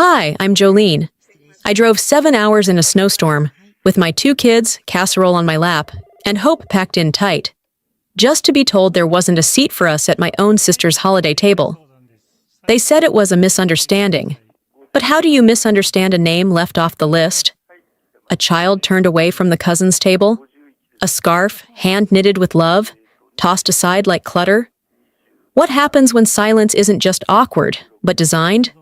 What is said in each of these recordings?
Hi, I'm Jolene. I drove 7 hours in a snowstorm, with my 2 kids, casserole on my lap, and hope packed in tight, just to be told there wasn't a seat for us at my own sister's holiday table. They said it was a misunderstanding. But how do you misunderstand a name left off the list? A child turned away from the cousin's table? A scarf, hand-knitted with love, tossed aside like clutter? What happens when silence isn't just awkward, but designed?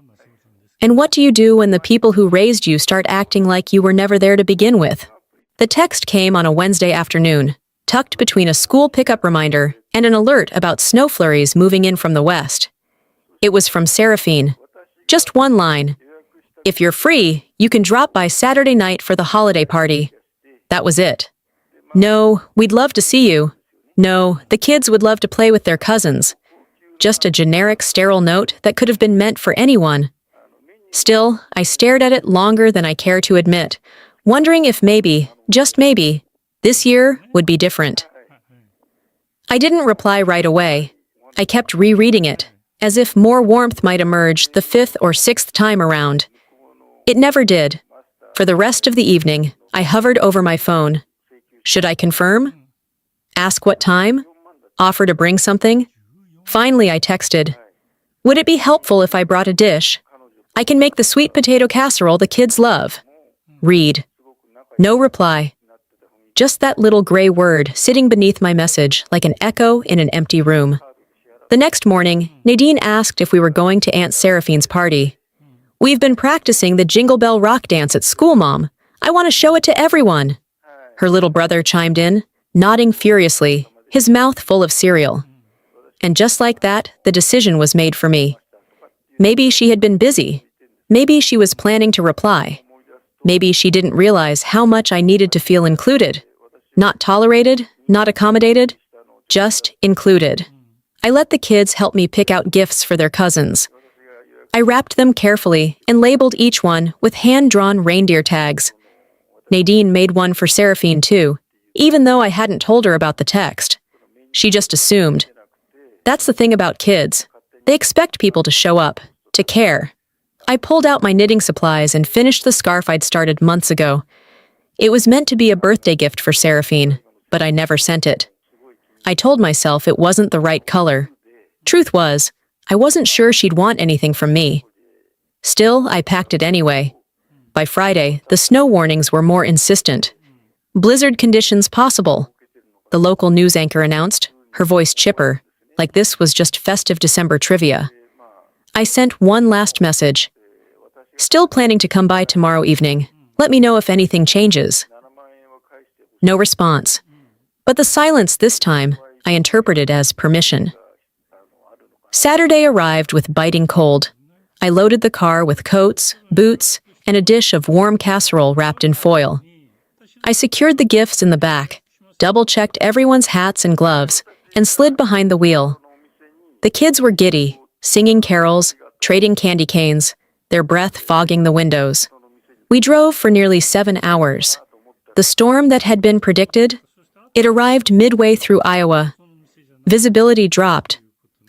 And what do you do when the people who raised you start acting like you were never there to begin with? The text came on a Wednesday afternoon, tucked between a school pickup reminder and an alert about snow flurries moving in from the west. It was from Seraphine. Just one line. If you're free, you can drop by Saturday night for the holiday party. That was it. No, we'd love to see you. No, the kids would love to play with their cousins. Just a generic, sterile note that could have been meant for anyone. Still, I stared at it longer than I care to admit, wondering if maybe, just maybe, this year would be different. I didn't reply right away. I kept rereading it, as if more warmth might emerge the 5th or 6th time around. It never did. For the rest of the evening, I hovered over my phone. Should I confirm? Ask what time? Offer to bring something? Finally, I texted. Would it be helpful if I brought a dish? I can make the sweet potato casserole the kids love. Read. No reply. Just that little gray word sitting beneath my message like an echo in an empty room. The next morning, Nadine asked if we were going to Aunt Seraphine's party. We've been practicing the Jingle Bell Rock dance at school, Mom. I want to show it to everyone. Her little brother chimed in, nodding furiously, his mouth full of cereal. And just like that, the decision was made for me. Maybe she had been busy. Maybe she was planning to reply. Maybe she didn't realize how much I needed to feel included. Not tolerated, not accommodated, just included. I let the kids help me pick out gifts for their cousins. I wrapped them carefully and labeled each one with hand-drawn reindeer tags. Nadine made one for Seraphine too, even though I hadn't told her about the text. She just assumed. That's the thing about kids. They expect people to show up, to care. I pulled out my knitting supplies and finished the scarf I'd started months ago. It was meant to be a birthday gift for Seraphine, but I never sent it. I told myself it wasn't the right color. Truth was, I wasn't sure she'd want anything from me. Still, I packed it anyway. By Friday, the snow warnings were more insistent. Blizzard conditions possible, the local news anchor announced, her voice chipper, like this was just festive December trivia. I sent one last message. Still planning to come by tomorrow evening. Let me know if anything changes. No response. But the silence this time, I interpreted as permission. Saturday arrived with biting cold. I loaded the car with coats, boots, and a dish of warm casserole wrapped in foil. I secured the gifts in the back, double-checked everyone's hats and gloves, and slid behind the wheel. The kids were giddy, singing carols, trading candy canes, their breath fogging the windows. We drove for nearly 7 hours. The storm that had been predicted, it arrived midway through Iowa. Visibility dropped.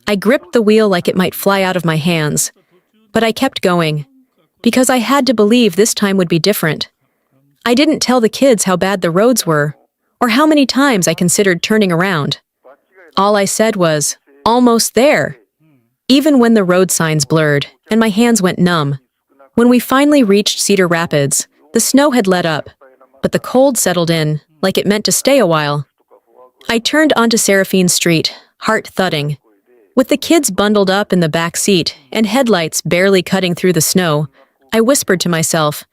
I gripped the wheel like it might fly out of my hands. But I kept going, because I had to believe this time would be different. I didn't tell the kids how bad the roads were, or how many times I considered turning around. All I said was, almost there. Even when the road signs blurred and my hands went numb. When we finally reached Cedar Rapids, the snow had let up, but the cold settled in, like it meant to stay a while. I turned onto Seraphine Street, heart thudding. With the kids bundled up in the back seat and headlights barely cutting through the snow, I whispered to myself,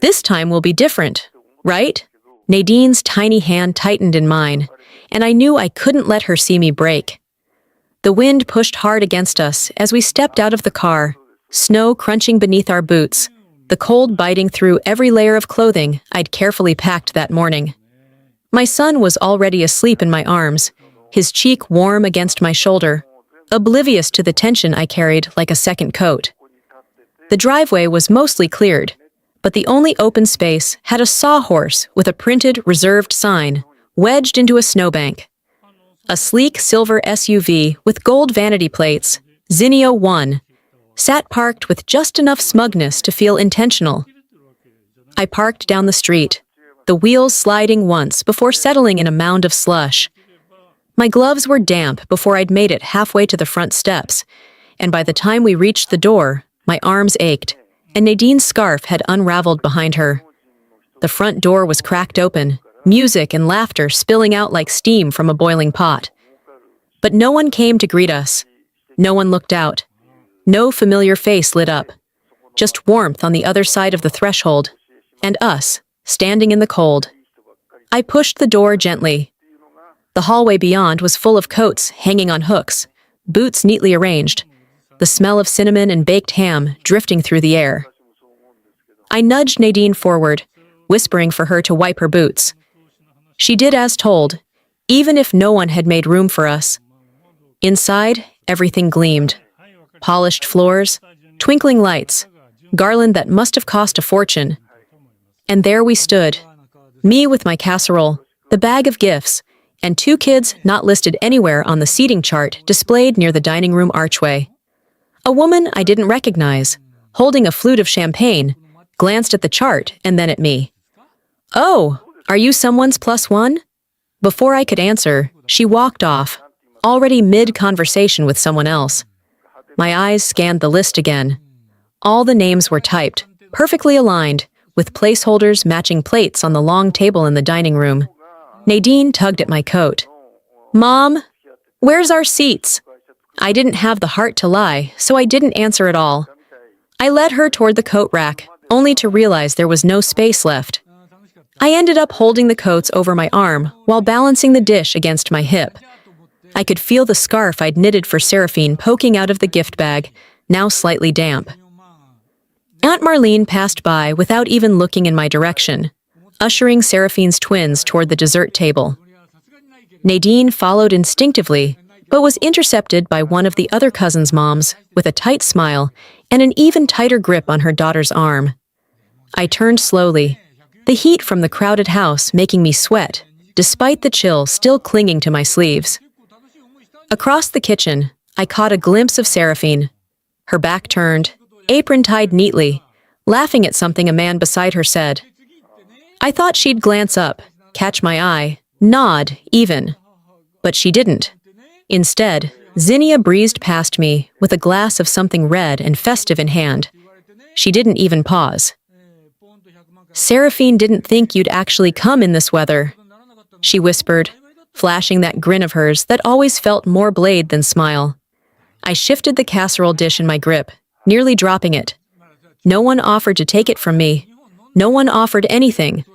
this time will be different, right? Nadine's tiny hand tightened in mine, and I knew I couldn't let her see me break. The wind pushed hard against us as we stepped out of the car, snow crunching beneath our boots, the cold biting through every layer of clothing I'd carefully packed that morning. My son was already asleep in my arms, his cheek warm against my shoulder, oblivious to the tension I carried like a second coat. The driveway was mostly cleared, but the only open space had a sawhorse with a printed reserved sign wedged into a snowbank. A sleek silver SUV with gold vanity plates, Zinio 1, sat parked with just enough smugness to feel intentional. I parked down the street, the wheels sliding once before settling in a mound of slush. My gloves were damp before I'd made it halfway to the front steps, and by the time we reached the door, my arms ached, and Nadine's scarf had unraveled behind her. The front door was cracked open, music and laughter spilling out like steam from a boiling pot. But no one came to greet us. No one looked out. No familiar face lit up. Just warmth on the other side of the threshold, and us, standing in the cold. I pushed the door gently. The hallway beyond was full of coats hanging on hooks, boots neatly arranged, the smell of cinnamon and baked ham drifting through the air. I nudged Nadine forward, whispering for her to wipe her boots. She did as told, even if no one had made room for us. Inside, everything gleamed. Polished floors, twinkling lights, garland that must have cost a fortune. And there we stood, me with my casserole, the bag of gifts, and two kids not listed anywhere on the seating chart displayed near the dining room archway. A woman I didn't recognize, holding a flute of champagne, glanced at the chart and then at me. "Oh, are you someone's +1?" Before I could answer, she walked off, already mid-conversation with someone else. My eyes scanned the list again. All the names were typed, perfectly aligned, with placeholders matching plates on the long table in the dining room. Nadine tugged at my coat. "Mom, where's our seats?" I didn't have the heart to lie, so I didn't answer at all. I led her toward the coat rack, only to realize there was no space left. I ended up holding the coats over my arm while balancing the dish against my hip. I could feel the scarf I'd knitted for Seraphine poking out of the gift bag, now slightly damp. Aunt Marlene passed by without even looking in my direction, ushering Seraphine's twins toward the dessert table. Nadine followed instinctively, but was intercepted by one of the other cousins' moms with a tight smile and an even tighter grip on her daughter's arm. I turned slowly, the heat from the crowded house making me sweat, despite the chill still clinging to my sleeves. Across the kitchen, I caught a glimpse of Seraphine, her back turned, apron tied neatly, laughing at something a man beside her said. I thought she'd glance up, catch my eye, nod, even. But she didn't. Instead, Zinnia breezed past me with a glass of something red and festive in hand. She didn't even pause. "Seraphine didn't think you'd actually come in this weather," she whispered, flashing that grin of hers that always felt more blade than smile. I shifted the casserole dish in my grip, nearly dropping it. No one offered to take it from me. No one offered anything.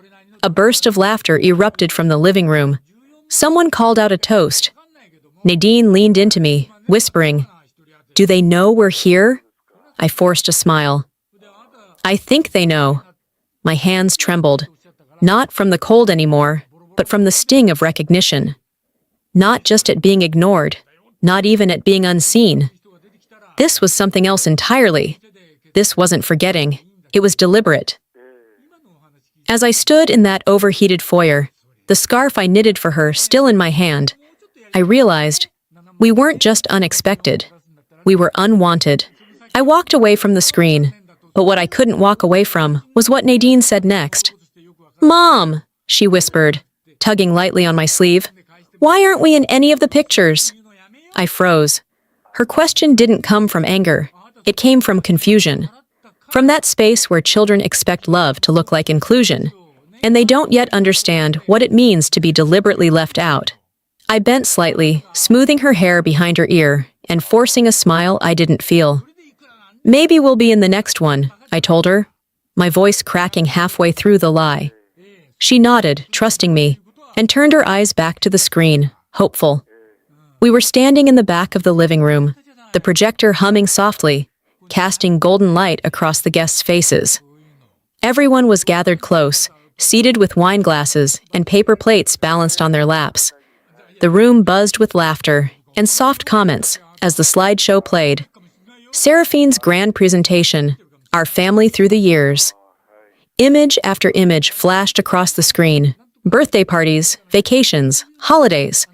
A burst of laughter erupted from the living room. Someone called out a toast. Nadine leaned into me, whispering, "Do they know we're here?" I forced a smile. "I think they know." My hands trembled, not from the cold anymore, but from the sting of recognition. Not just at being ignored, not even at being unseen. This was something else entirely. This wasn't forgetting. It was deliberate. As I stood in that overheated foyer, the scarf I knitted for her still in my hand, I realized we weren't just unexpected. We were unwanted. I walked away from the screen, but what I couldn't walk away from was what Nadine said next. "Mom," she whispered, tugging lightly on my sleeve, "why aren't we in any of the pictures?" I froze. Her question didn't come from anger. It came from confusion. From that space where children expect love to look like inclusion, and they don't yet understand what it means to be deliberately left out. I bent slightly, smoothing her hair behind her ear and forcing a smile I didn't feel. "Maybe we'll be in the next one," I told her, my voice cracking halfway through the lie. She nodded, trusting me, and turned her eyes back to the screen, hopeful. We were standing in the back of the living room, the projector humming softly, casting golden light across the guests' faces. Everyone was gathered close, seated with wine glasses and paper plates balanced on their laps. The room buzzed with laughter and soft comments as the slideshow played. Seraphine's grand presentation, Our Family Through the Years. Image after image flashed across the screen. Birthday parties, vacations, holidays.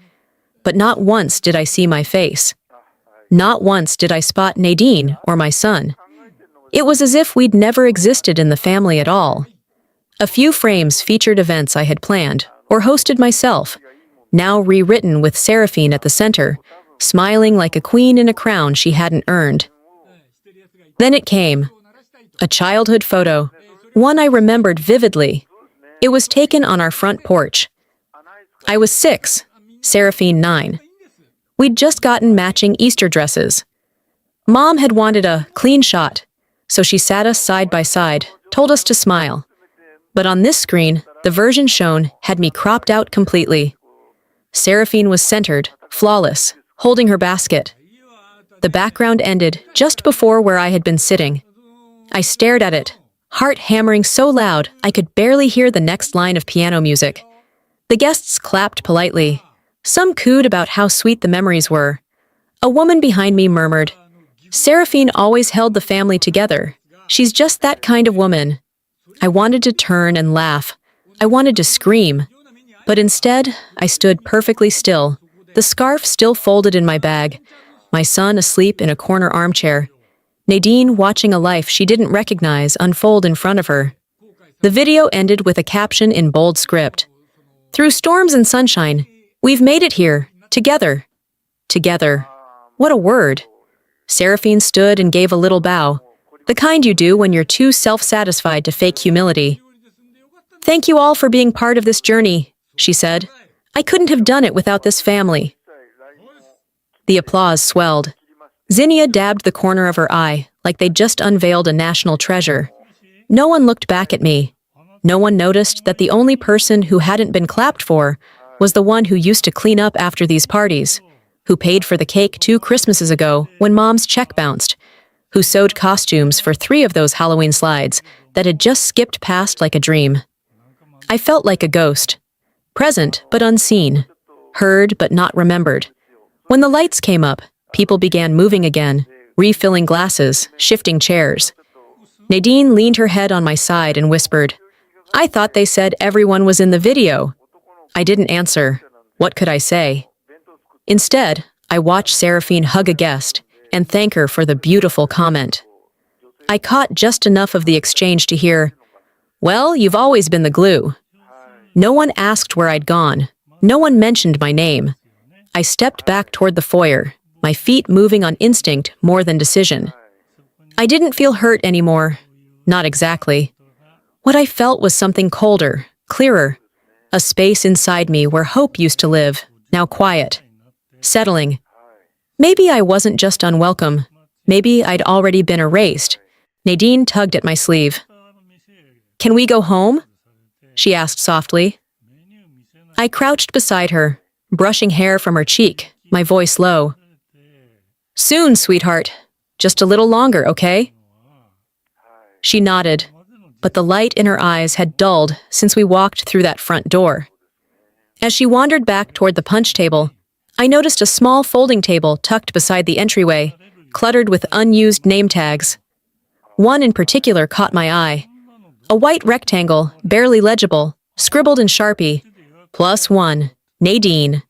But not once did I see my face. Not once did I spot Nadine or my son. It was as if we'd never existed in the family at all. A few frames featured events I had planned or hosted myself, now rewritten with Seraphine at the center, smiling like a queen in a crown she hadn't earned. Then it came. A childhood photo, one I remembered vividly. It was taken on our front porch. I was 6, Seraphine 9. We'd just gotten matching Easter dresses. Mom had wanted a clean shot, so she sat us side by side, told us to smile. But on this screen, the version shown had me cropped out completely. Seraphine was centered, flawless, holding her basket. The background ended just before where I had been sitting. I stared at it, heart hammering so loud I could barely hear the next line of piano music. The guests clapped politely. Some cooed about how sweet the memories were. A woman behind me murmured, "Seraphine always held the family together. She's just that kind of woman." I wanted to turn and laugh. I wanted to scream. But instead, I stood perfectly still, the scarf still folded in my bag, my son asleep in a corner armchair, Nadine watching a life she didn't recognize unfold in front of her. The video ended with a caption in bold script. "Through storms and sunshine, we've made it here, together." Together. What a word. Seraphine stood and gave a little bow, the kind you do when you're too self-satisfied to fake humility. "Thank you all for being part of this journey," she said. "I couldn't have done it without this family." The applause swelled. Zinnia dabbed the corner of her eye, like they'd just unveiled a national treasure. No one looked back at me. No one noticed that the only person who hadn't been clapped for was the one who used to clean up after these parties, who paid for the cake 2 Christmases ago when Mom's check bounced, who sewed costumes for 3 of those Halloween slides that had just skipped past like a dream. I felt like a ghost, present but unseen, heard but not remembered. When the lights came up, people began moving again, refilling glasses, shifting chairs. Nadine leaned her head on my side and whispered, "I thought they said everyone was in the video." I didn't answer. What could I say? Instead, I watched Seraphine hug a guest and thank her for the beautiful comment. I caught just enough of the exchange to hear, "Well, you've always been the glue." No one asked where I'd gone. No one mentioned my name. I stepped back toward the foyer, my feet moving on instinct more than decision. I didn't feel hurt anymore. Not exactly. What I felt was something colder, clearer, a space inside me where hope used to live, now quiet, settling. Maybe I wasn't just unwelcome. Maybe I'd already been erased. Nadine tugged at my sleeve. "Can we go home?" she asked softly. I crouched beside her, brushing hair from her cheek, my voice low. "Soon, sweetheart. Just a little longer, okay?" She nodded, but the light in her eyes had dulled since we walked through that front door. As she wandered back toward the punch table, I noticed a small folding table tucked beside the entryway, cluttered with unused name tags. One in particular caught my eye. A white rectangle, barely legible, scribbled in Sharpie, +1, Nadine.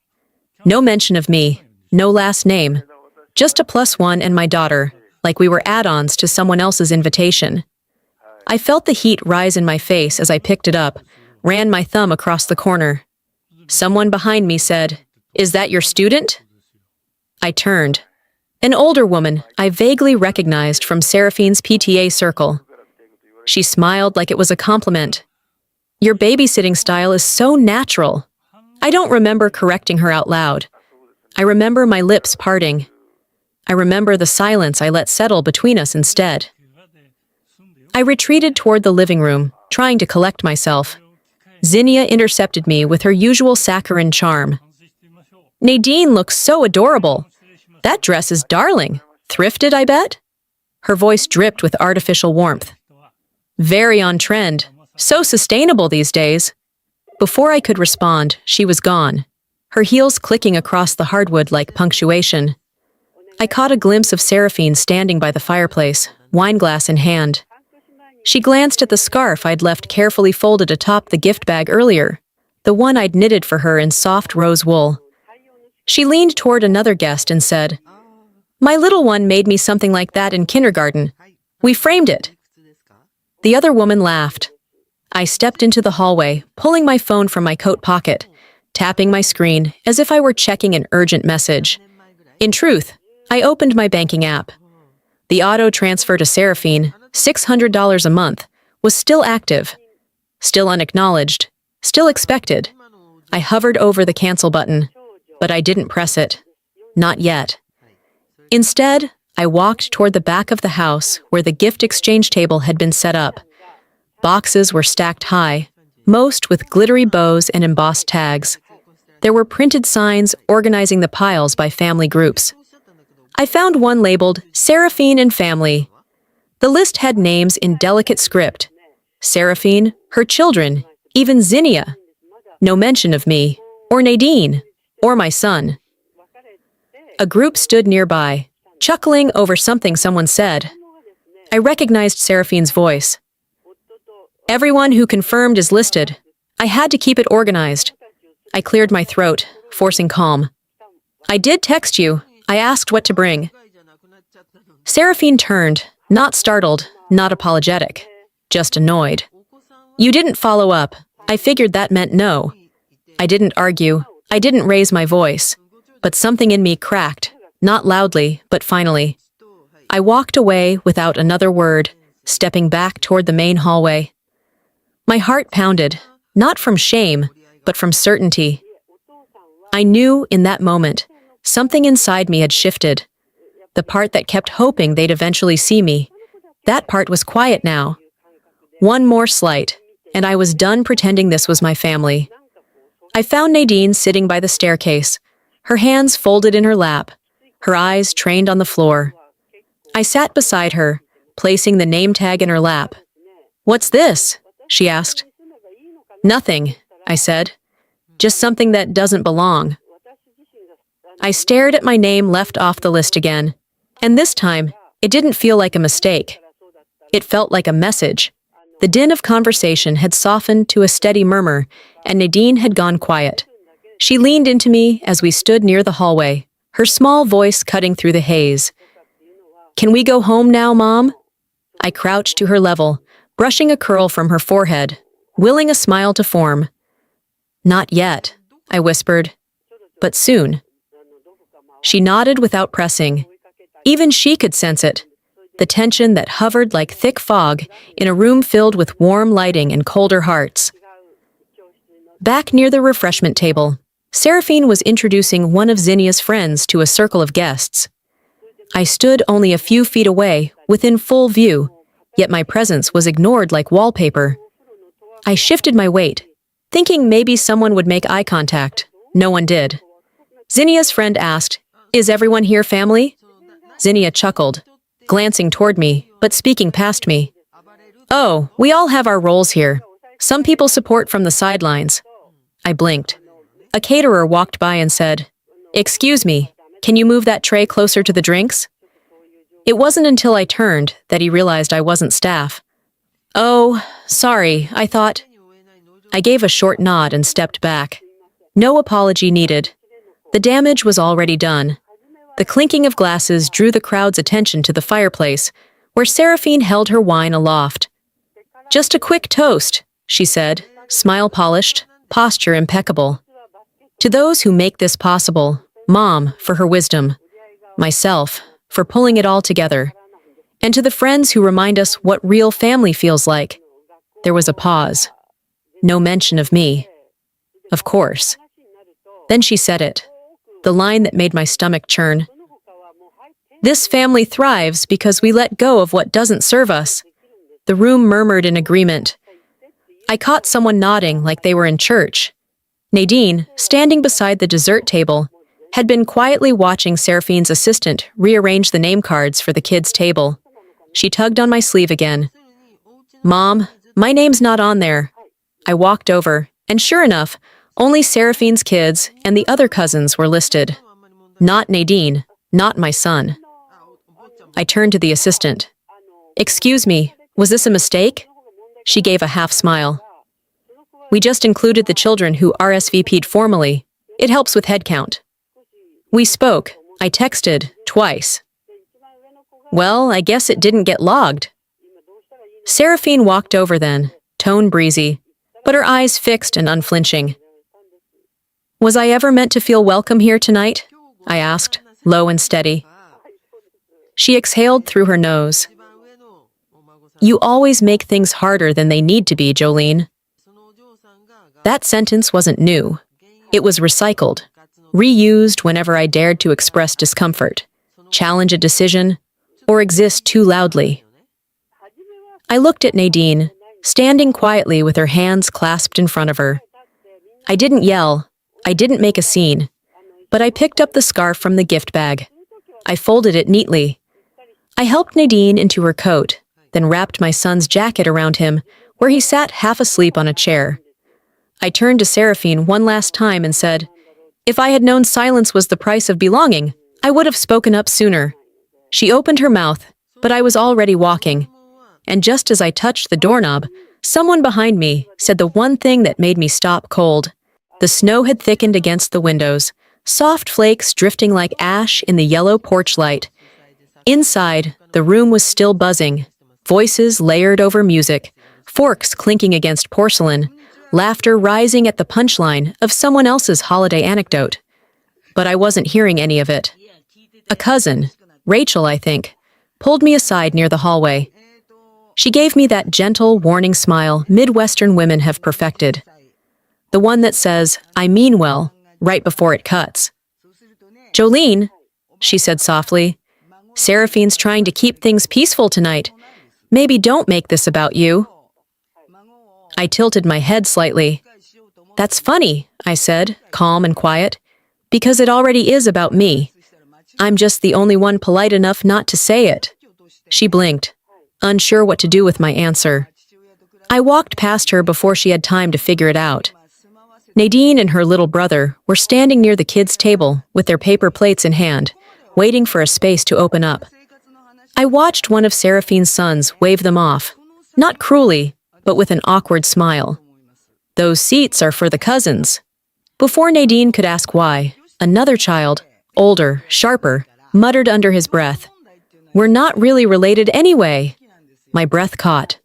No mention of me, no last name. Just a +1 and my daughter, like we were add-ons to someone else's invitation. I felt the heat rise in my face as I picked it up, ran my thumb across the corner. Someone behind me said, "Is that your student?" I turned. An older woman I vaguely recognized from Seraphine's PTA circle. She smiled like it was a compliment. "Your babysitting style is so natural." I don't remember correcting her out loud. I remember my lips parting. I remember the silence I let settle between us instead. I retreated toward the living room, trying to collect myself. Zinnia intercepted me with her usual saccharine charm. "Nadine looks so adorable. That dress is darling. Thrifted, I bet?" Her voice dripped with artificial warmth. "Very on trend. So sustainable these days." Before I could respond, she was gone, her heels clicking across the hardwood like punctuation. I caught a glimpse of Seraphine standing by the fireplace, wineglass in hand. She glanced at the scarf I'd left carefully folded atop the gift bag earlier, the one I'd knitted for her in soft rose wool. She leaned toward another guest and said, My little one made me something like that in kindergarten. We framed it. The other woman laughed. I stepped into the hallway, pulling my phone from my coat pocket, tapping my screen as if I were checking an urgent message. In truth, I opened my banking app. The auto transfer to Seraphine, $600 a month, was still active, still unacknowledged, still expected. I hovered over the cancel button, but I didn't press it. Not yet. Instead, I walked toward the back of the house where the gift exchange table had been set up. Boxes were stacked high, most with glittery bows and embossed tags. There were printed signs organizing the piles by family groups. I found one labeled Seraphine and Family. The list had names in delicate script. Seraphine, her children, even Zinnia. No mention of me, or Nadine, or my son. A group stood nearby, chuckling over something someone said. I recognized Seraphine's voice. Everyone who confirmed is listed. I had to keep it organized. I cleared my throat, forcing calm. I did text you. I asked what to bring. Seraphine turned, not startled, not apologetic, just annoyed. You didn't follow up. I figured that meant no. I didn't argue. I didn't raise my voice. But something in me cracked, not loudly, but finally. I walked away without another word, stepping back toward the main hallway. My heart pounded, not from shame, but from certainty. I knew in that moment, something inside me had shifted. The part that kept hoping they'd eventually see me. That part was quiet now. One more slight, and I was done pretending this was my family. I found Nadine sitting by the staircase, her hands folded in her lap, her eyes trained on the floor. I sat beside her, placing the name tag in her lap. "What's this?" she asked. "Nothing," I said. "Just something that doesn't belong." I stared at my name left off the list again, and this time, it didn't feel like a mistake. It felt like a message. The din of conversation had softened to a steady murmur, and Nadine had gone quiet. She leaned into me as we stood near the hallway, her small voice cutting through the haze. "Can we go home now, Mom?" I crouched to her level, brushing a curl from her forehead, willing a smile to form. "Not yet," I whispered, "but soon." She nodded without pressing. Even she could sense it, the tension that hovered like thick fog in a room filled with warm lighting and colder hearts. Back near the refreshment table, Seraphine was introducing one of Zinnia's friends to a circle of guests. I stood only a few feet away, within full view, yet my presence was ignored like wallpaper. I shifted my weight, thinking maybe someone would make eye contact. No one did. Zinnia's friend asked, "Is everyone here family?" Zinnia chuckled, glancing toward me, but speaking past me. "Oh, we all have our roles here. Some people support from the sidelines." I blinked. A caterer walked by and said, "Excuse me, can you move that tray closer to the drinks?" It wasn't until I turned that he realized I wasn't staff. "Oh, sorry, I thought..." I gave a short nod and stepped back. No apology needed. The damage was already done. The clinking of glasses drew the crowd's attention to the fireplace, where Seraphine held her wine aloft. "Just a quick toast," she said, smile polished, posture impeccable. "To those who make this possible, Mom, for her wisdom, myself, for pulling it all together, and to the friends who remind us what real family feels like." There was a pause. No mention of me. Of course. Then she said it, the line that made my stomach churn. "This family thrives because we let go of what doesn't serve us." The room murmured in agreement. I caught someone nodding like they were in church. Nadine, standing beside the dessert table, had been quietly watching Seraphine's assistant rearrange the name cards for the kids' table. She tugged on my sleeve again. "Mom, my name's not on there." I walked over, and sure enough, only Seraphine's kids and the other cousins were listed. Not Nadine, not my son. I turned to the assistant. "Excuse me, was this a mistake?" She gave a half smile. "We just included the children who RSVP'd formally. It helps with headcount." We spoke. I texted, twice. Well, I guess it didn't get logged. Seraphine walked over then, tone breezy, but her eyes fixed and unflinching. Was I ever meant to feel welcome here tonight? I asked, low and steady. She exhaled through her nose. You always make things harder than they need to be, Jolene. That sentence wasn't new. It was recycled, reused whenever I dared to express discomfort, challenge a decision, or exist too loudly. I looked at Nadine, standing quietly with her hands clasped in front of her. I didn't yell, I didn't make a scene, but I picked up the scarf from the gift bag. I folded it neatly. I helped Nadine into her coat, then wrapped my son's jacket around him, where he sat half asleep on a chair. I turned to Seraphine one last time and said, if I had known silence was the price of belonging, I would have spoken up sooner. She opened her mouth, but I was already walking. And just as I touched the doorknob, someone behind me said the one thing that made me stop cold. The snow had thickened against the windows, soft flakes drifting like ash in the yellow porch light. Inside, the room was still buzzing, voices layered over music, forks clinking against porcelain, laughter rising at the punchline of someone else's holiday anecdote. But I wasn't hearing any of it. A cousin, Rachel, I think, pulled me aside near the hallway. She gave me that gentle, warning smile Midwestern women have perfected. The one that says, I mean well, right before it cuts. Jolene, she said softly, Seraphine's trying to keep things peaceful tonight. Maybe don't make this about you. I tilted my head slightly. That's funny, I said, calm and quiet, because it already is about me. I'm just the only one polite enough not to say it. She blinked, unsure what to do with my answer. I walked past her before she had time to figure it out. Nadine and her little brother were standing near the kids' table with their paper plates in hand, waiting for a space to open up. I watched one of Seraphine's sons wave them off, not cruelly, but with an awkward smile. Those seats are for the cousins. Before Nadine could ask why, another child, older, sharper, muttered under his breath, We're not really related anyway. My breath caught.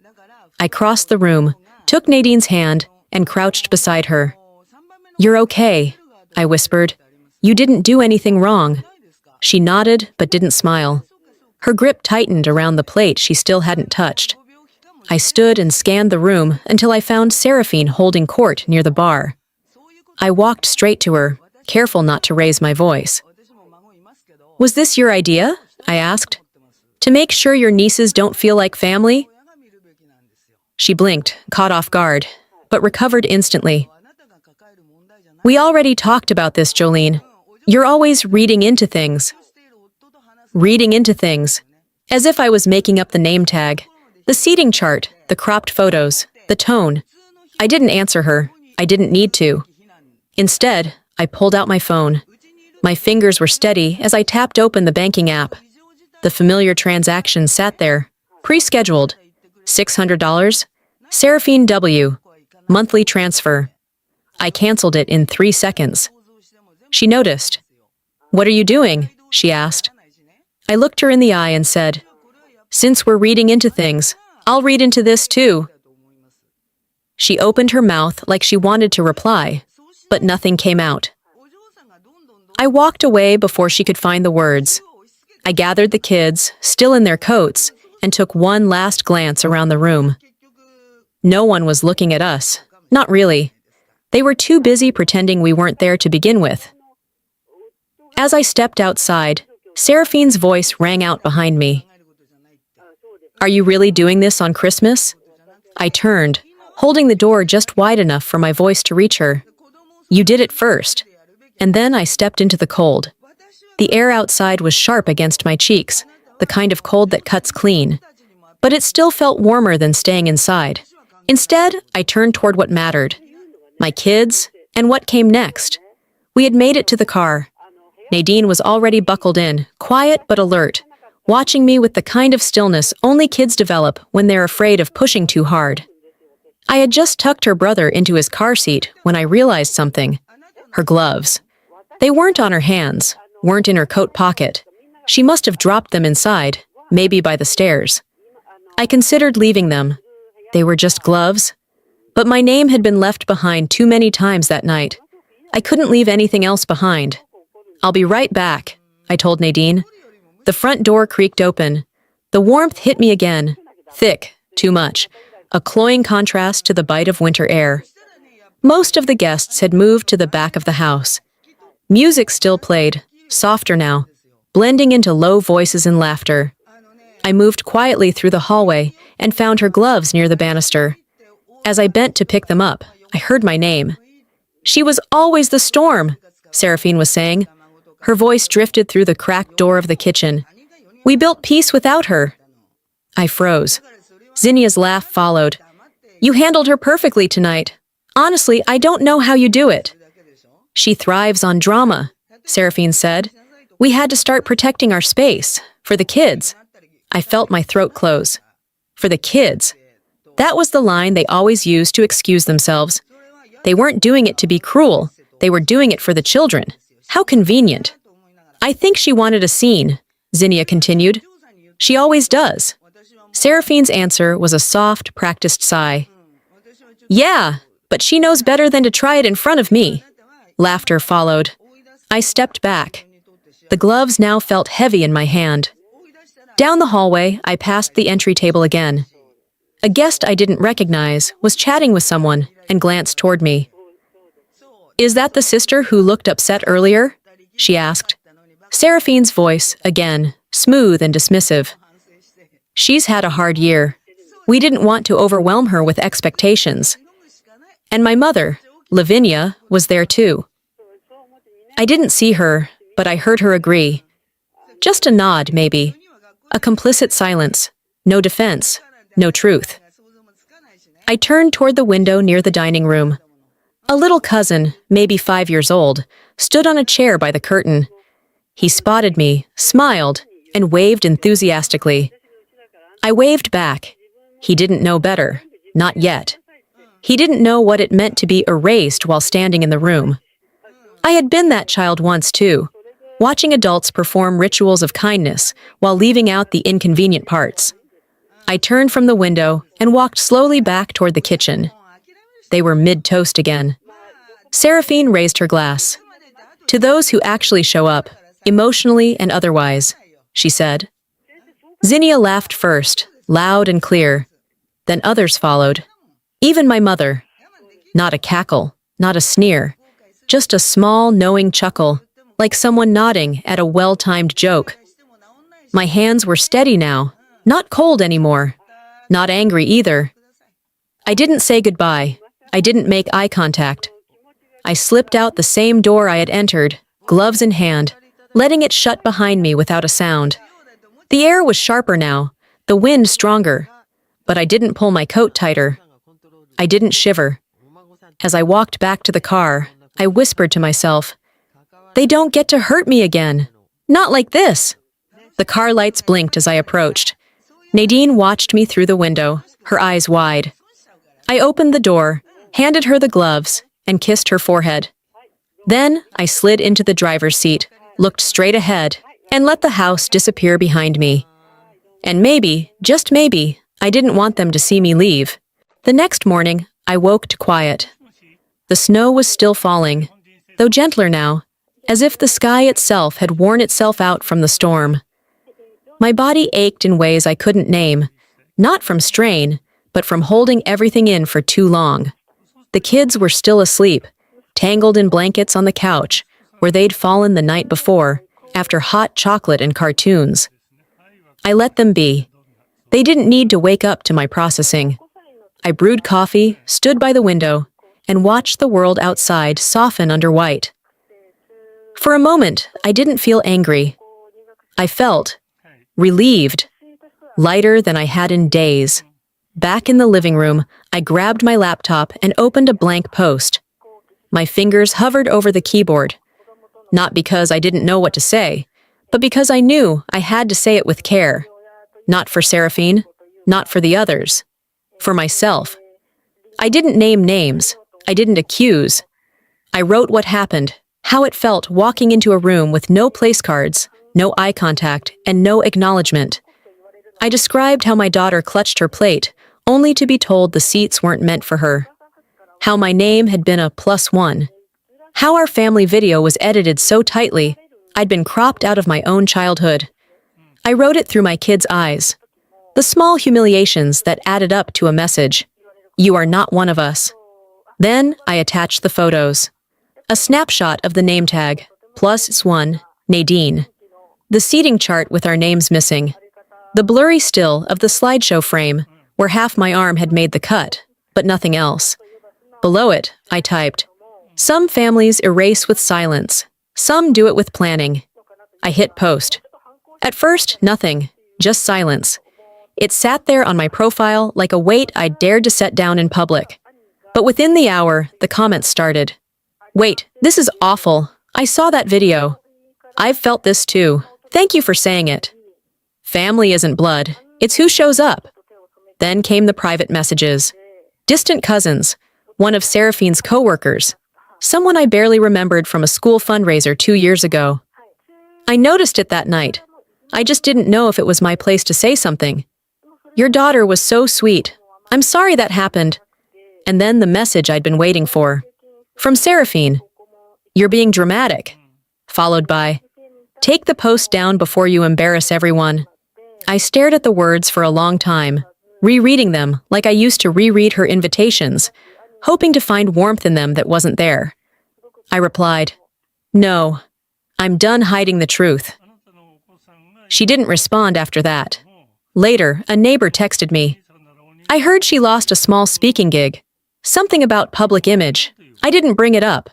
I crossed the room, took Nadine's hand, and crouched beside her. You're okay, I whispered. You didn't do anything wrong. She nodded, but didn't smile. Her grip tightened around the plate she still hadn't touched. I stood and scanned the room until I found Seraphine holding court near the bar. I walked straight to her, careful not to raise my voice. Was this your idea? I asked. To make sure your nieces don't feel like family? She blinked, caught off guard, but recovered instantly. We already talked about this, Jolene. You're always reading into things. Reading into things. As if I was making up the name tag. The seating chart, the cropped photos, the tone. I didn't answer her. I didn't need to. Instead, I pulled out my phone. My fingers were steady as I tapped open the banking app. The familiar transaction sat there, pre-scheduled. $600, Seraphine W, monthly transfer. I canceled it in 3 seconds. She noticed. What are you doing? She asked. I looked her in the eye and said, Since we're reading into things, I'll read into this too. She opened her mouth like she wanted to reply, but nothing came out. I walked away before she could find the words. I gathered the kids, still in their coats, and took one last glance around the room. No one was looking at us. Not really. They were too busy pretending we weren't there to begin with. As I stepped outside, Seraphine's voice rang out behind me. Are you really doing this on Christmas? I turned, holding the door just wide enough for my voice to reach her. You did it first. And then I stepped into the cold. The air outside was sharp against my cheeks, the kind of cold that cuts clean. But it still felt warmer than staying inside. Instead, I turned toward what mattered. My kids, and what came next. We had made it to the car. Nadine was already buckled in, quiet but alert, watching me with the kind of stillness only kids develop when they're afraid of pushing too hard. I had just tucked her brother into his car seat when I realized something. Her gloves. They weren't on her hands, weren't in her coat pocket. She must have dropped them inside. maybe by the stairs. I considered leaving them. They were just gloves. But my name had been left behind too many times that night. I couldn't leave anything else behind. "I'll be right back," I told Nadine. The front door creaked open. The warmth hit me again. Thick, too much. A cloying contrast to the bite of winter air. Most of the guests had moved to the back of the house. Music still played, softer now, blending into low voices and laughter. I moved quietly through the hallway and found her gloves near the banister. As I bent to pick them up, I heard my name. "She was always the storm," Seraphine was saying. Her voice drifted through the cracked door of the kitchen. "We built peace without her." I froze. Zinnia's laugh followed. "You handled her perfectly tonight. Honestly, I don't know how you do it." "She thrives on drama," Seraphine said. "We had to start protecting our space. For the kids." I felt my throat close. For the kids. That was the line they always used to excuse themselves. They weren't doing it to be cruel. They were doing it for the children. How convenient. "I think she wanted a scene," Zinnia continued. "She always does." Seraphine's answer was a soft, practiced sigh. "Yeah, but she knows better than to try it in front of me." Laughter followed. I stepped back. The gloves now felt heavy in my hand. Down the hallway, I passed the entry table again. A guest I didn't recognize was chatting with someone and glanced toward me. "Is that the sister who looked upset earlier?" she asked. Seraphine's voice, again, smooth and dismissive. "She's had a hard year. We didn't want to overwhelm her with expectations." And my mother, Lavinia, was there too. I didn't see her, but I heard her agree. Just a nod, maybe. A complicit silence. No defense. No truth. I turned toward the window near the dining room. A little cousin, maybe 5 years old, stood on a chair by the curtain. He spotted me, smiled, and waved enthusiastically. I waved back. He didn't know better. Not yet. He didn't know what it meant to be erased while standing in the room. I had been that child once, too, watching adults perform rituals of kindness while leaving out the inconvenient parts. I turned from the window and walked slowly back toward the kitchen. They were mid-toast again. Seraphine raised her glass. "To those who actually show up, emotionally and otherwise," she said. Zinnia laughed first, loud and clear. Then others followed. Even my mother. Not a cackle, not a sneer. Just a small, knowing chuckle, like someone nodding at a well-timed joke. My hands were steady now, not cold anymore. Not angry either. I didn't say goodbye. I didn't make eye contact. I slipped out the same door I had entered, gloves in hand, letting it shut behind me without a sound. The air was sharper now, the wind stronger, but I didn't pull my coat tighter. I didn't shiver. As I walked back to the car, I whispered to myself, "They don't get to hurt me again. Not like this." The car lights blinked as I approached. Nadine watched me through the window, her eyes wide. I opened the door, handed her the gloves, and kissed her forehead. Then I slid into the driver's seat, looked straight ahead, and let the house disappear behind me. And maybe, just maybe, I didn't want them to see me leave. The next morning, I woke to quiet. The snow was still falling, though gentler now, as if the sky itself had worn itself out from the storm. My body ached in ways I couldn't name, not from strain, but from holding everything in for too long. The kids were still asleep, tangled in blankets on the couch, where they'd fallen the night before, after hot chocolate and cartoons. I let them be. They didn't need to wake up to my processing. I brewed coffee, stood by the window, and watched the world outside soften under white. For a moment, I didn't feel angry. I felt relieved, lighter than I had in days. Back in the living room, I grabbed my laptop and opened a blank post. My fingers hovered over the keyboard. Not because I didn't know what to say, but because I knew I had to say it with care. Not for Seraphine, not for the others. For myself. I didn't name names. I didn't accuse. I wrote what happened, how it felt walking into a room with no place cards, no eye contact, and no acknowledgement. I described how my daughter clutched her plate, only to be told the seats weren't meant for her. How my name had been a +1. How our family video was edited so tightly, I'd been cropped out of my own childhood. I wrote it through my kids' eyes. The small humiliations that added up to a message. You are not one of us. Then I attached the photos. A snapshot of the name tag, +1, Nadine. The seating chart with our names missing. The blurry still of the slideshow frame, where half my arm had made the cut, but nothing else. Below it, I typed, some families erase with silence. Some do it with planning. I hit post. At first, nothing, just silence. It sat there on my profile like a weight I dared to set down in public. But within the hour, the comments started. Wait, this is awful. I saw that video. I've felt this too. Thank you for saying it. Family isn't blood. It's who shows up. Then came the private messages. Distant cousins, one of Seraphine's co-workers, someone I barely remembered from a school fundraiser 2 years ago. I noticed it that night. I just didn't know if it was my place to say something. Your daughter was so sweet. I'm sorry that happened. And then the message I'd been waiting for. From Seraphine. You're being dramatic. Followed by, take the post down before you embarrass everyone. I stared at the words for a long time, rereading them like I used to reread her invitations, hoping to find warmth in them that wasn't there. I replied, no, I'm done hiding the truth. She didn't respond after that. Later, a neighbor texted me. I heard she lost a small speaking gig. Something about public image. I didn't bring it up.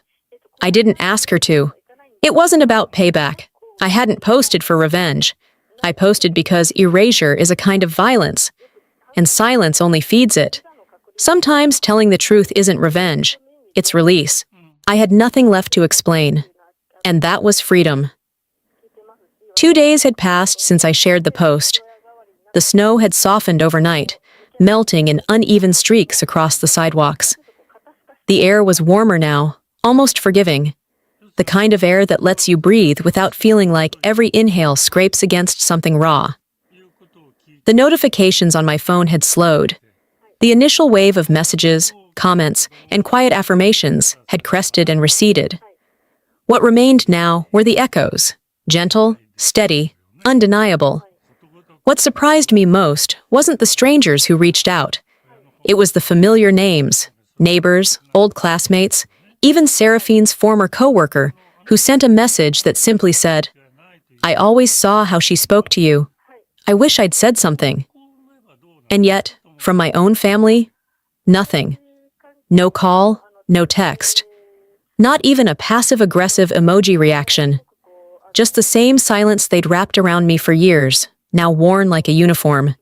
I didn't ask her to. It wasn't about payback. I hadn't posted for revenge. I posted because erasure is a kind of violence, and silence only feeds it. Sometimes telling the truth isn't revenge. It's release. I had nothing left to explain. And that was freedom. 2 days had passed since I shared the post. The snow had softened overnight, melting in uneven streaks across the sidewalks. The air was warmer now, almost forgiving. The kind of air that lets you breathe without feeling like every inhale scrapes against something raw. The notifications on my phone had slowed. The initial wave of messages, comments, and quiet affirmations had crested and receded. What remained now were the echoes, gentle, steady, undeniable. What surprised me most wasn't the strangers who reached out. It was the familiar names, neighbors, old classmates, even Seraphine's former co-worker, who sent a message that simply said, I always saw how she spoke to you. I wish I'd said something. And yet, from my own family, nothing. No call, no text. Not even a passive-aggressive emoji reaction. Just the same silence they'd wrapped around me for years, now worn like a uniform.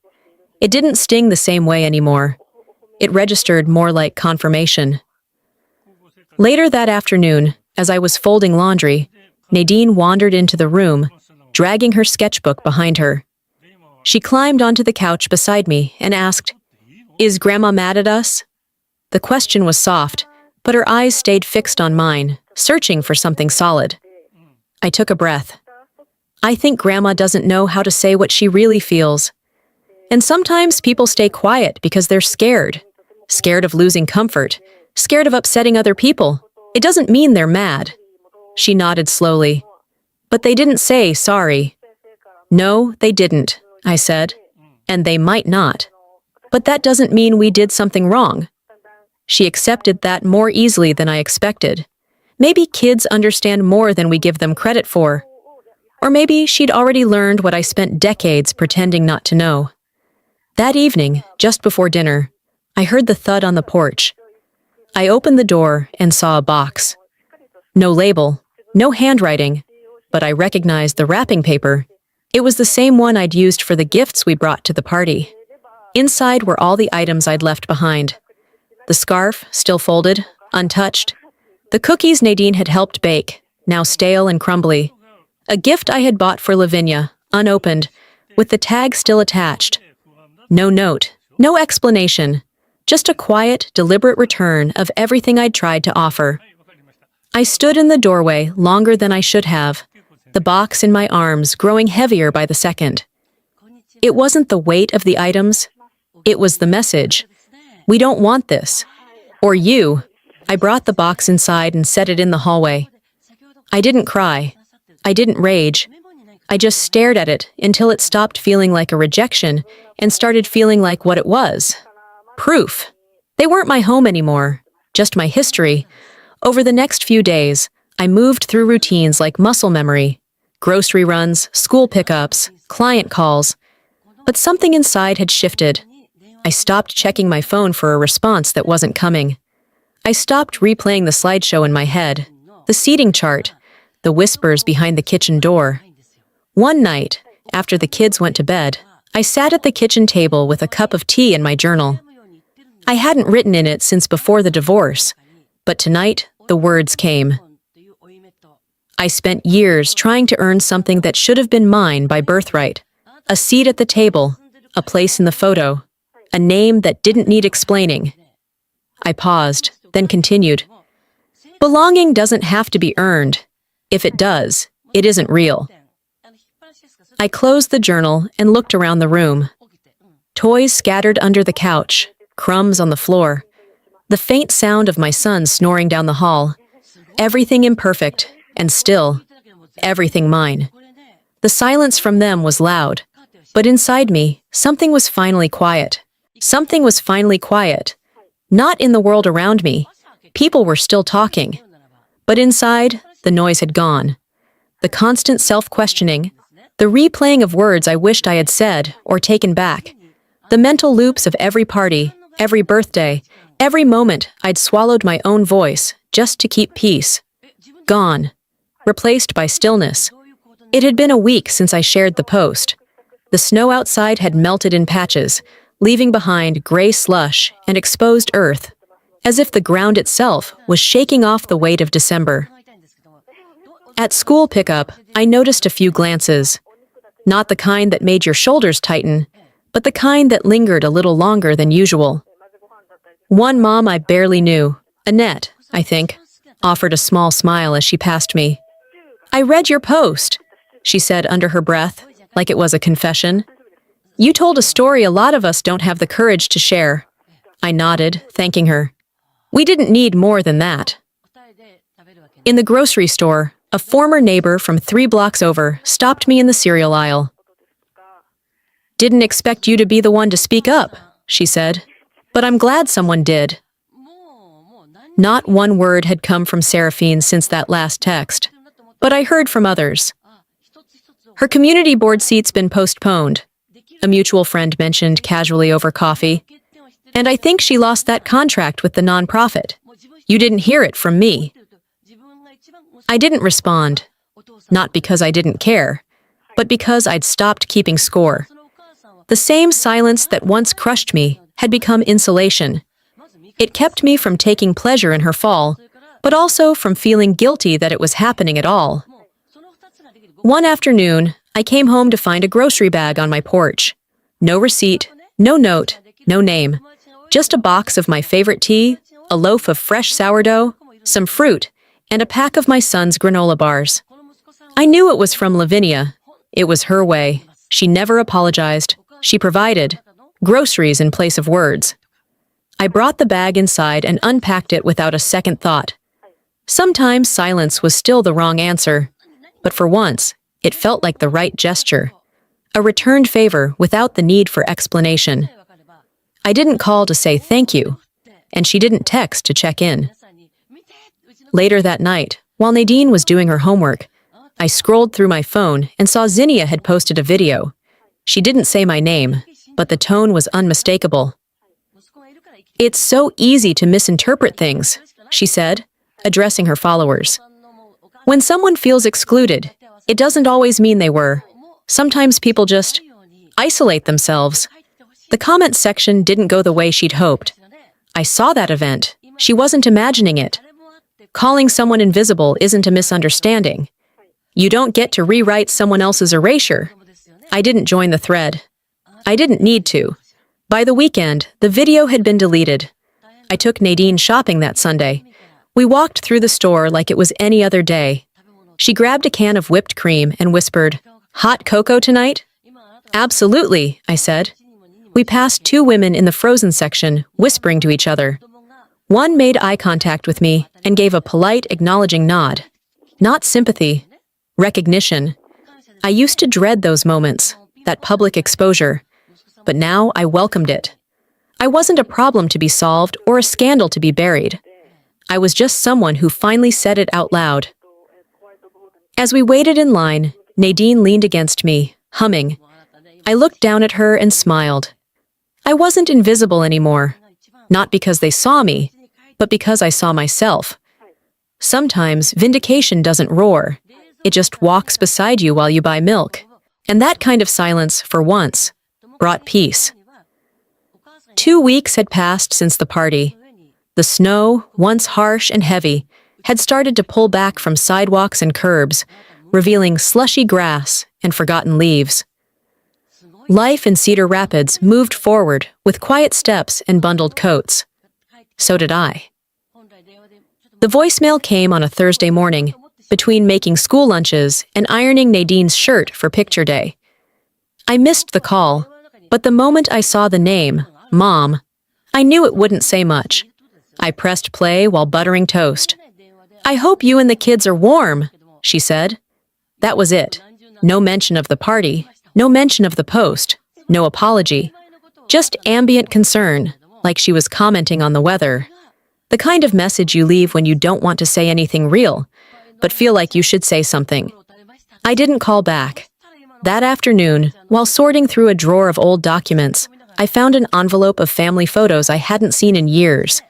It didn't sting the same way anymore. It registered more like confirmation. Later that afternoon, as I was folding laundry, Nadine wandered into the room, dragging her sketchbook behind her. She climbed onto the couch beside me and asked, Is Grandma mad at us? The question was soft, but her eyes stayed fixed on mine, searching for something solid. I took a breath. I think Grandma doesn't know how to say what she really feels. And sometimes people stay quiet because they're scared. Scared of losing comfort. Scared of upsetting other people. It doesn't mean they're mad. She nodded slowly. But they didn't say sorry. No, they didn't, I said. And they might not. But that doesn't mean we did something wrong. She accepted that more easily than I expected. Maybe kids understand more than we give them credit for. Or maybe she'd already learned what I spent decades pretending not to know. That evening, just before dinner, I heard the thud on the porch. I opened the door and saw a box. No label, no handwriting, but I recognized the wrapping paper. It was the same one I'd used for the gifts we brought to the party. Inside were all the items I'd left behind. The scarf, still folded, untouched. The cookies Nadine had helped bake, now stale and crumbly. A gift I had bought for Lavinia, unopened, with the tag still attached. No note, no explanation, just a quiet, deliberate return of everything I'd tried to offer. I stood in the doorway longer than I should have, the box in my arms growing heavier by the second. It wasn't the weight of the items. It was the message. We don't want this. Or you. I brought the box inside and set it in the hallway. I didn't cry. I didn't rage. I just stared at it until it stopped feeling like a rejection and started feeling like what it was. Proof. They weren't my home anymore, just my history. Over the next few days, I moved through routines like muscle memory, grocery runs, school pickups, client calls. But something inside had shifted. I stopped checking my phone for a response that wasn't coming. I stopped replaying the slideshow in my head, the seating chart, the whispers behind the kitchen door. One night, after the kids went to bed, I sat at the kitchen table with a cup of tea and my journal. I hadn't written in it since before the divorce, but tonight, the words came. I spent years trying to earn something that should have been mine by birthright. A seat at the table, a place in the photo, a name that didn't need explaining. I paused, then continued. Belonging doesn't have to be earned. If it does, it isn't real. I closed the journal and looked around the room. Toys scattered under the couch, crumbs on the floor, the faint sound of my son snoring down the hall. Everything imperfect, and still, everything mine. The silence from them was loud, but inside me, something was finally quiet. Something was finally quiet. Not in the world around me. People were still talking. But inside, the noise had gone. The constant self-questioning, the replaying of words I wished I had said or taken back, the mental loops of every party, every birthday, every moment I'd swallowed my own voice just to keep peace. Gone. Replaced by stillness. It had been a week since I shared the post. The snow outside had melted in patches, leaving behind gray slush and exposed earth, as if the ground itself was shaking off the weight of December. At school pickup, I noticed a few glances. Not the kind that made your shoulders tighten, but the kind that lingered a little longer than usual. One mom I barely knew, Annette, I think, offered a small smile as she passed me. "I read your post," she said under her breath, like it was a confession. "You told a story a lot of us don't have the courage to share." I nodded, thanking her. We didn't need more than that. In the grocery store, a former neighbor from 3 blocks over stopped me in the cereal aisle. "Didn't expect you to be the one to speak up," she said, "but I'm glad someone did." Not one word had come from Seraphine since that last text, but I heard from others. Her community board seat's been postponed, a mutual friend mentioned casually over coffee, and I think she lost that contract with the nonprofit. You didn't hear it from me. I didn't respond, not because I didn't care, but because I'd stopped keeping score. The same silence that once crushed me had become insulation. It kept me from taking pleasure in her fall, but also from feeling guilty that it was happening at all. One afternoon, I came home to find a grocery bag on my porch. No receipt, no note, no name. Just a box of my favorite tea, a loaf of fresh sourdough, some fruit, and a pack of my son's granola bars. I knew it was from Lavinia. It was her way. She never apologized. She provided groceries in place of words. I brought the bag inside and unpacked it without a second thought. Sometimes silence was still the wrong answer, but for once, it felt like the right gesture. A returned favor without the need for explanation. I didn't call to say thank you, and she didn't text to check in. Later that night, while Nadine was doing her homework, I scrolled through my phone and saw Zinnia had posted a video. She didn't say my name, but the tone was unmistakable. "It's so easy to misinterpret things," she said, addressing her followers. "When someone feels excluded, it doesn't always mean they were. Sometimes people just isolate themselves." The comment section didn't go the way she'd hoped. I saw that event. She wasn't imagining it. Calling someone invisible isn't a misunderstanding. You don't get to rewrite someone else's erasure. I didn't join the thread. I didn't need to. By the weekend, the video had been deleted. I took Nadine shopping that Sunday. We walked through the store like it was any other day. She grabbed a can of whipped cream and whispered, "Hot cocoa tonight?" Absolutely, I said. We passed two women in the frozen section, whispering to each other. One made eye contact with me and gave a polite, acknowledging nod. Not sympathy, recognition. I used to dread those moments, that public exposure, but now I welcomed it. I wasn't a problem to be solved or a scandal to be buried. I was just someone who finally said it out loud. As we waited in line, Nadine leaned against me, humming. I looked down at her and smiled. I wasn't invisible anymore, not because they saw me, but because I saw myself. Sometimes vindication doesn't roar. It just walks beside you while you buy milk. And that kind of silence, for once, brought peace. 2 weeks had passed since the party. The snow, once harsh and heavy, had started to pull back from sidewalks and curbs, revealing slushy grass and forgotten leaves. Life in Cedar Rapids moved forward with quiet steps and bundled coats. So did I. The voicemail came on a Thursday morning, between making school lunches and ironing Nadine's shirt for picture day. I missed the call, but the moment I saw the name, Mom, I knew it wouldn't say much. I pressed play while buttering toast. I hope you and the kids are warm, she said. That was it. No mention of the party, no mention of the post, no apology. Just ambient concern, like she was commenting on the weather. The kind of message you leave when you don't want to say anything real, but feel like you should say something. I didn't call back. That afternoon, while sorting through a drawer of old documents, I found an envelope of family photos I hadn't seen in years.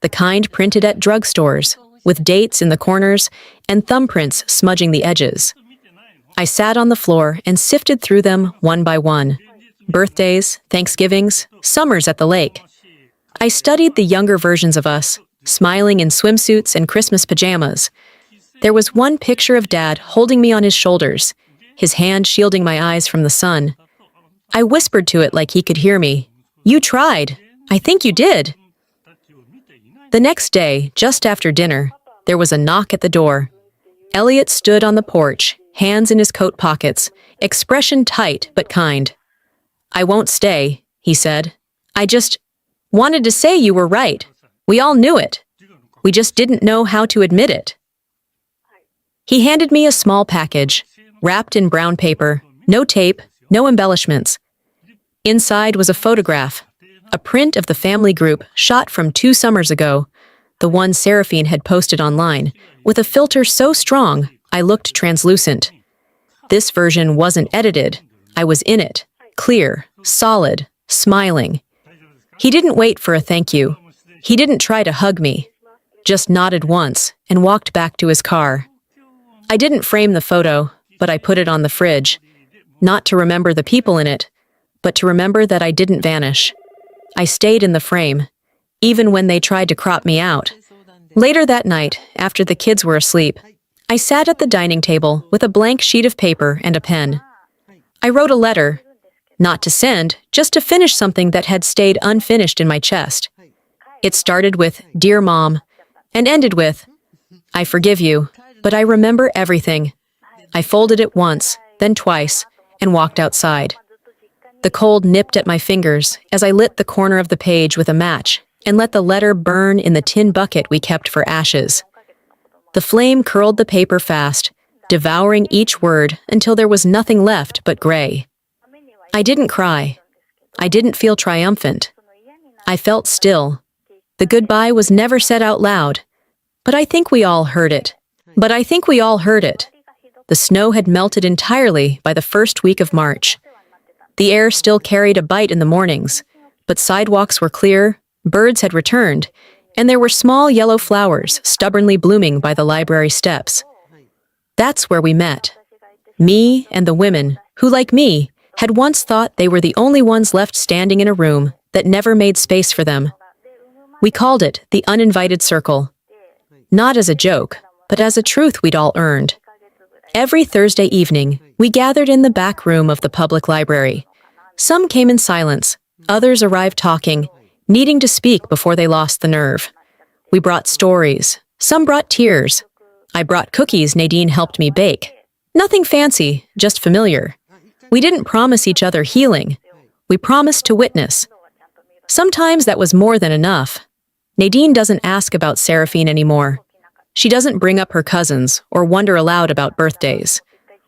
The kind printed at drugstores, with dates in the corners and thumbprints smudging the edges. I sat on the floor and sifted through them one by one. Birthdays, Thanksgivings, summers at the lake. I studied the younger versions of us, smiling in swimsuits and Christmas pajamas. There was one picture of Dad holding me on his shoulders, his hand shielding my eyes from the sun. I whispered to it like he could hear me. You tried. I think you did. The next day, just after dinner, there was a knock at the door. Elliot stood on the porch, hands in his coat pockets, expression tight but kind. I won't stay, he said. I just wanted to say you were right. We all knew it. We just didn't know how to admit it. He handed me a small package, wrapped in brown paper, no tape, no embellishments. Inside was a photograph, a print of the family group shot from 2 summers ago, the one Seraphine had posted online, with a filter so strong I looked translucent. This version wasn't edited. I was in it, clear, solid, smiling. He didn't wait for a thank you. He didn't try to hug me, just nodded once and walked back to his car. I didn't frame the photo, but I put it on the fridge, not to remember the people in it, but to remember that I didn't vanish. I stayed in the frame, even when they tried to crop me out. Later that night, after the kids were asleep, I sat at the dining table with a blank sheet of paper and a pen. I wrote a letter, not to send, just to finish something that had stayed unfinished in my chest. It started with, Dear Mom, and ended with, I forgive you, but I remember everything. I folded it once, then twice, and walked outside. The cold nipped at my fingers as I lit the corner of the page with a match and let the letter burn in the tin bucket we kept for ashes. The flame curled the paper fast, devouring each word until there was nothing left but gray. I didn't cry. I didn't feel triumphant. I felt still. The goodbye was never said out loud, but I think we all heard it. The snow had melted entirely by the first week of March. The air still carried a bite in the mornings, but sidewalks were clear, birds had returned, and there were small yellow flowers stubbornly blooming by the library steps. That's where we met. Me and the women who, like me, had once thought they were the only ones left standing in a room that never made space for them. We called it the uninvited circle. Not as a joke, but as a truth we'd all earned. Every Thursday evening, we gathered in the back room of the public library. Some came in silence, others arrived talking, needing to speak before they lost the nerve. We brought stories, some brought tears. I brought cookies Nadine helped me bake. Nothing fancy, just familiar. We didn't promise each other healing. We promised to witness. Sometimes that was more than enough. Nadine doesn't ask about Seraphine anymore. She doesn't bring up her cousins or wonder aloud about birthdays.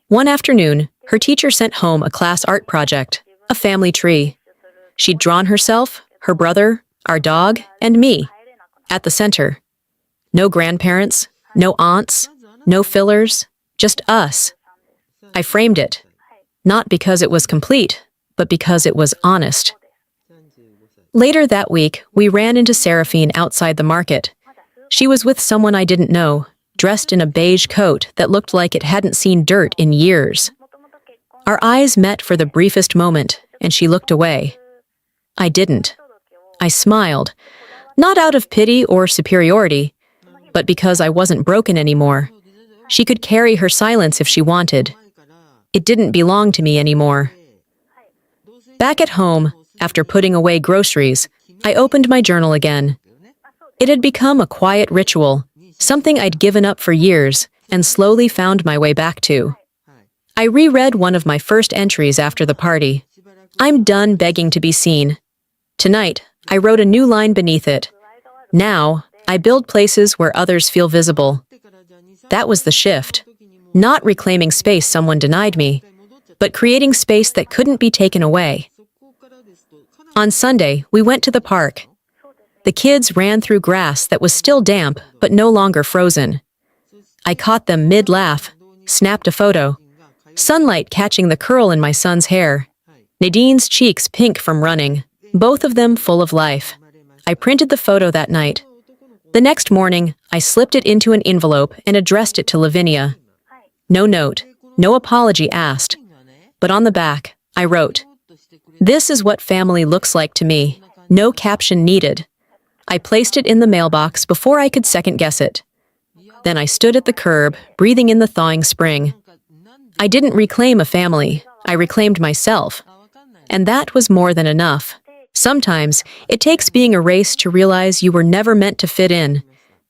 One afternoon, her teacher sent home a class art project, a family tree. She'd drawn herself, her brother, our dog, and me, at the center. No grandparents, no aunts, no fillers, just us. I framed it, not because it was complete, but because it was honest. Later that week, we ran into Seraphine outside the market. She was with someone I didn't know, dressed in a beige coat that looked like it hadn't seen dirt in years. Our eyes met for the briefest moment, and she looked away. I didn't. I smiled, not out of pity or superiority, but because I wasn't broken anymore. She could carry her silence if she wanted. It didn't belong to me anymore. Back at home, after putting away groceries, I opened my journal again. It had become a quiet ritual, something I'd given up for years and slowly found my way back to. I reread one of my first entries after the party. I'm done begging to be seen. Tonight, I wrote a new line beneath it. Now, I build places where others feel visible. That was the shift. Not reclaiming space someone denied me, but creating space that couldn't be taken away. On Sunday, we went to the park. The kids ran through grass that was still damp but no longer frozen. I caught them mid-laugh, snapped a photo. Sunlight catching the curl in my son's hair. Nadine's cheeks pink from running, both of them full of life. I printed the photo that night. The next morning, I slipped it into an envelope and addressed it to Lavinia. No note, no apology asked. But on the back, I wrote, "This is what family looks like to me. No caption needed." I placed it in the mailbox before I could second-guess it. Then I stood at the curb, breathing in the thawing spring. I didn't reclaim a family. I reclaimed myself. And that was more than enough. Sometimes, it takes being erased to realize you were never meant to fit in.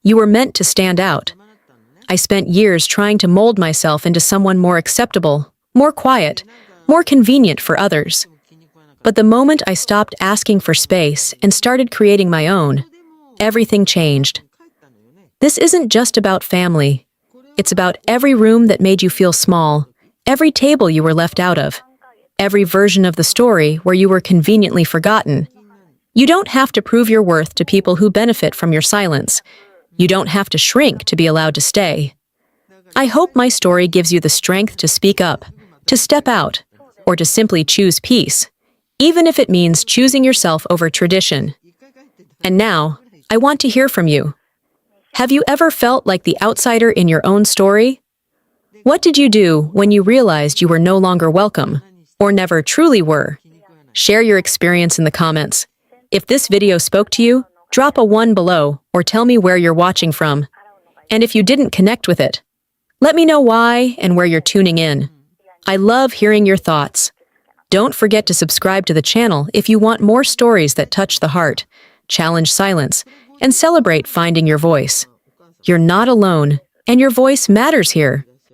You were meant to stand out. I spent years trying to mold myself into someone more acceptable, more quiet, more convenient for others. But the moment I stopped asking for space and started creating my own, everything changed. This isn't just about family. It's about every room that made you feel small, every table you were left out of, every version of the story where you were conveniently forgotten. You don't have to prove your worth to people who benefit from your silence. You don't have to shrink to be allowed to stay. I hope my story gives you the strength to speak up, to step out, or to simply choose peace, even if it means choosing yourself over tradition. And now, I want to hear from you. Have you ever felt like the outsider in your own story? What did you do when you realized you were no longer welcome, or never truly were? Share your experience in the comments. If this video spoke to you, drop a 1 below or tell me where you're watching from. And if you didn't connect with it, let me know why and where you're tuning in. I love hearing your thoughts. Don't forget to subscribe to the channel if you want more stories that touch the heart, challenge silence, and celebrate finding your voice. You're not alone, and your voice matters here.